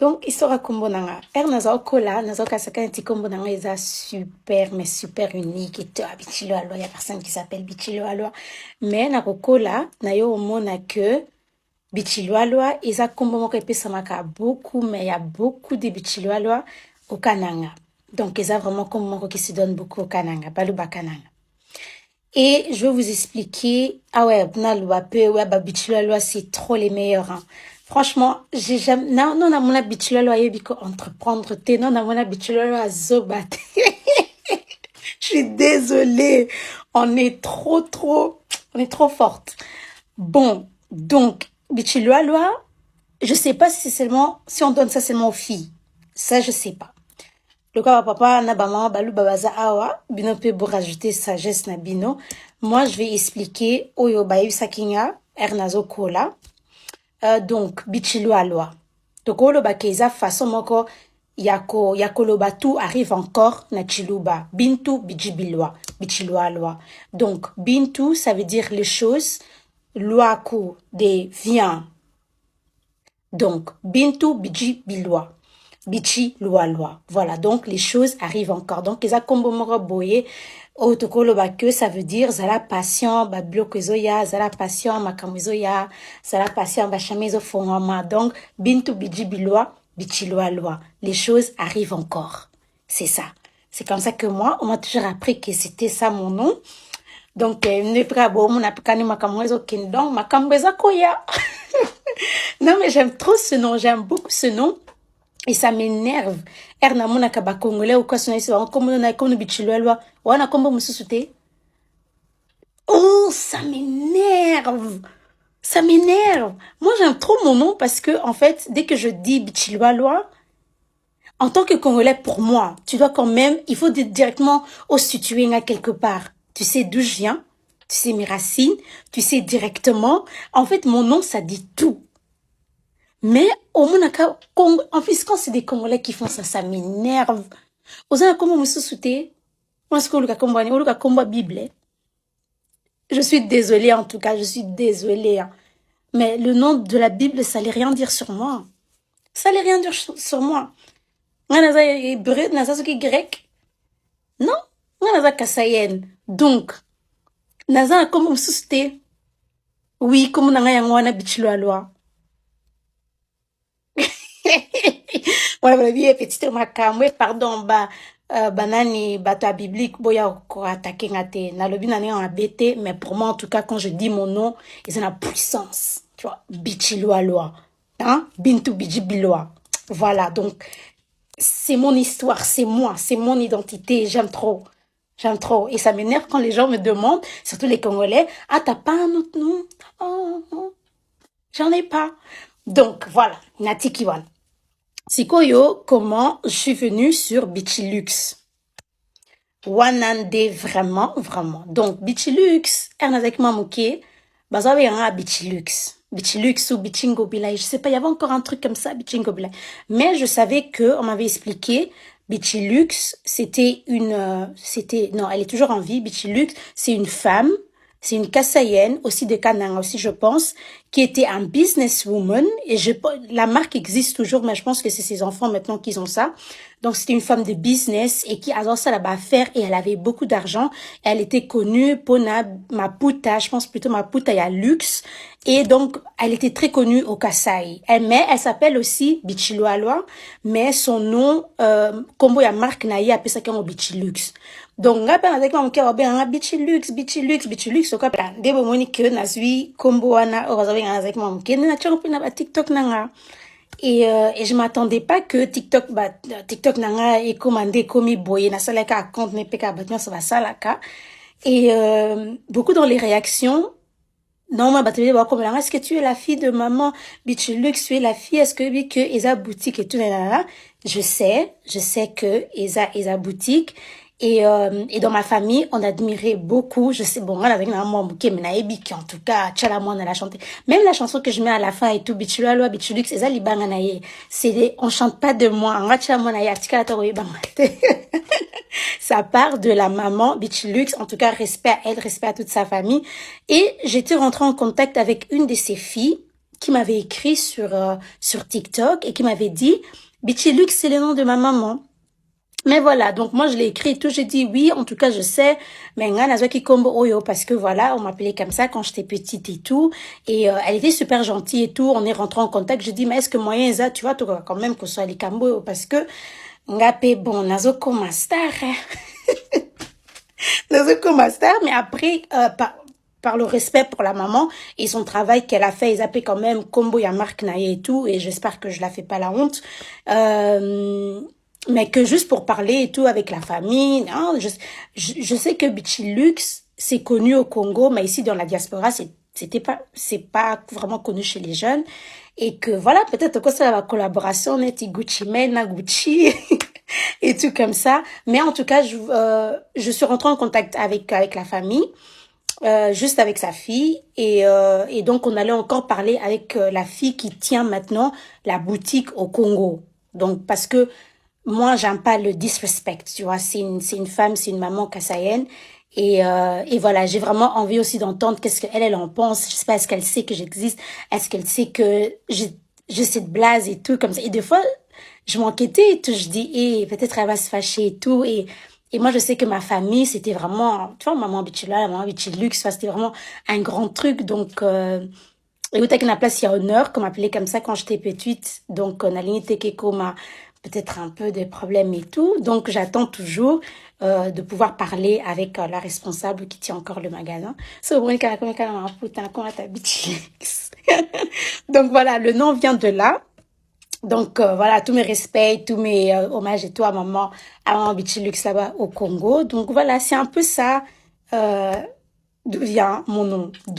Donc, histoire kombo nanga. Naza okola, naza okasaka nti kombo nanga eza super, mais super unique. Et toi, Bichilo Aloa, y a personne qui s'appelle Bichilo Aloa. Mais na kokola, na yo omona que Bichilo Aloa, eza kombo moko epesamaka beaucoup, mais il y a beaucoup de Bichilo Aloa au Kananga. Donc, eza vraiment kombo moko qui se donne beaucoup au Kananga, Baluba Kananga. Et je vais vous expliquer, ah ouais, Bichilo Aloa, c'est trop les meilleurs, hein. Franchement, j'ai jamais, non, non, mon habituel, entreprendre, non, mon habituel, zobat. Je suis désolée. On est trop forte. Bon, donc, Bichilo Aloa, je sais pas si c'est seulement, si on donne ça seulement aux filles. Ça, je sais pas. Le cas papa, na maman, balu babaza awa, bino peut vous rajouter sagesse na bino. Moi, je vais expliquer, oyo baïb sakinga, ernazo kola. Donc, Bichilo Aloa. Donc, le bakeza façon moko, yako lo batu arrive encore na chiluba. Bintu bijibilwa, Bichilo Aloa. Donc, bintu, ça veut dire les choses. Loako, des viens. Donc, bintu bijibilwa. Bichi Aloa. Voilà, donc les choses arrivent encore. Donc, eza kombo moko boye. Otokolo que ça veut dire zala patient ba bloc zoya zala patient makamuzo ya zala patient ba chamezo fongama. Donc bintu bijibilwa Bichilo Aloa, les choses arrivent encore. C'est ça, c'est comme ça que moi on m'a toujours appris que c'était ça mon nom. Donc ne pas bon mon apikani makamuzo kindong makambeza koya. Non mais j'aime trop ce nom, j'aime beaucoup ce nom. Et ça m'énerve. Erna mona kaba congolais ou quoi son ici comme on a comme Bichilo Aloa. Wana kombo mususute. Oh, ça m'énerve. Ça m'énerve. Moi j'aime trop mon nom parce que en fait, dès que je dis Bichilo Aloa, en tant que congolais pour moi, tu dois quand même, il faut directement au situer à quelque part. Tu sais d'où je viens, tu sais mes racines, tu sais directement. En fait, mon nom ça dit tout. Mais au Monaka, en fait, quand c'est des Congolais qui font ça, ça m'énerve. Osa comment me sous-souter? Moi, ce que le combat Bible. Je suis désolée, en tout cas, je suis désolée. Hein. Mais le nom de la Bible, ça allait rien dire sur moi. Ça allait rien dire sur moi. Naza hébreu, naza ce qui est grec. Non? Naza kassayen. Donc, naza comment me sous-souter? Oui, comme nanga yangwana Bichilo Aloa. Voilà, petite makamwe, pardon, banani, bata biblique, boya ko attaquer ngate, na lobi nani en abete, mais pour moi, en tout cas, quand je dis mon nom, ils ont la puissance, tu vois, Bichilo Aloa, hein, Bintu Bijibiloa. Voilà, donc, c'est mon histoire, c'est moi, c'est mon identité, j'aime trop. J'aime trop. Et ça m'énerve quand les gens me demandent, surtout les Congolais, ah, t'as pas un autre nom? Oh, non, j'en ai pas. Donc, voilà, Nati Kiwan. Sikoyo, comment je suis venue sur Bichilux. Wanande vraiment, vraiment. Donc, Bichilux, Ernazek Mamouké, bazawe yanga Bichilux. Bichilux ou Bichingo Bilay. Je sais pas, il y avait encore un truc comme ça, Bichingo Bilay. Mais je savais que, on m'avait expliqué, Bichilux, non, elle est toujours en vie. Bichilux, c'est une femme. C'est une Kassaïenne, aussi de Kananga aussi, je pense, qui était un businesswoman. Et la marque existe toujours, mais je pense que c'est ses enfants maintenant qui ont ça. Donc, c'était une femme de business et qui a ça là-bas à faire et elle avait beaucoup d'argent. Elle était connue pour Maputa, je pense plutôt Maputa, il y a luxe. Et donc, elle était très connue au Kasaï. Mais elle s'appelle aussi Bichilo Aloa, mais son nom, combo ya marque naïe, appelle ça comme Bichilux. Donc, nga pa avec mon cœur, ben, Bichilux, so quoi, debo moni que nazui, combo ana, avec mon cœur, na tchonpi na ba TikTok nanga. Et je m'attendais pas que TikTok nanga est commandé comme boye, na salaka compte ne peka batman ça va salaka. Et beaucoup dans les réactions, non, ma batterie va comme là, est-ce que tu es la fille de maman Bichilux, tu es la fille, est-ce que oui que Eza boutique et tout là, je sais que Eza boutique. Et dans ma famille, on admirait beaucoup, je sais, bon, on avec maman bouquet, mais naebi qui en tout cas, Tchalamon, elle a chanté. Même la chanson que je mets à la fin et tout, Bichilo Aloa, Bichilux, Eza libanga nae, on chante pas de moi, on Tchalamon nae, artika la ça part de la maman Bichilux, en tout cas, respect à elle, respect à toute sa famille. Et j'étais rentrée en contact avec une de ses filles, qui m'avait écrit sur TikTok et qui m'avait dit, Bichilux, c'est le nom de ma maman. Mais voilà, donc moi je l'ai écrit et tout, j'ai dit oui, en tout cas je sais, mais Nazwaki Kombo Oyo, parce que voilà, on m'appelait comme ça quand j'étais petite et tout, et elle était super gentille et tout, on est rentré en contact, je dis mais est-ce que moyen ça, tu vois, quand même que ce soit les Kambo, parce que Ngapé, bon, Nazoko Master, Nazoko Master, mais après, par le respect pour la maman et son travail qu'elle a fait, ils appellent quand même Kombo ya Marc Naye et tout, et j'espère que je la fais pas la honte. Mais que juste pour parler et tout avec la famille. Non, je sais que Bichilux, c'est connu au Congo, mais ici dans la diaspora, c'est pas vraiment connu chez les jeunes. Et que voilà, peut-être que ça la collaboration, on est Gucci Mane, Gucci, et tout comme ça. Mais en tout cas, je suis rentrée en contact avec la famille. Juste avec sa fille et donc on allait encore parler avec la fille qui tient maintenant la boutique au Congo. Donc parce que moi j'aime pas le disrespect, tu vois, c'est une femme, c'est une maman kassaïenne et voilà, j'ai vraiment envie aussi d'entendre qu'est-ce qu'elle elle en pense. Je sais pas, est-ce qu'elle sait que j'existe, est-ce qu'elle sait que je sais de blaze et tout comme ça. Et des fois je m'enquêtais et tout, je dis peut-être elle va se fâcher et tout et moi, je sais que ma famille, c'était vraiment, tu vois, maman Bichila, maman Bichilux, c'était vraiment un grand truc. Donc, et où t'as la place, il y a honneur, qu'on m'appelait comme ça quand j'étais petite. Donc, on a limité Keko m'a peut-être un peu de problèmes et tout. Donc, j'attends toujours de pouvoir parler avec la responsable qui tient encore le magasin. Donc, voilà, le nom vient de là. Donc voilà, tous mes respects, tous mes hommages et tout à maman Bichilux là-bas au Congo. Donc voilà, c'est un peu ça d'où vient mon nom. Donc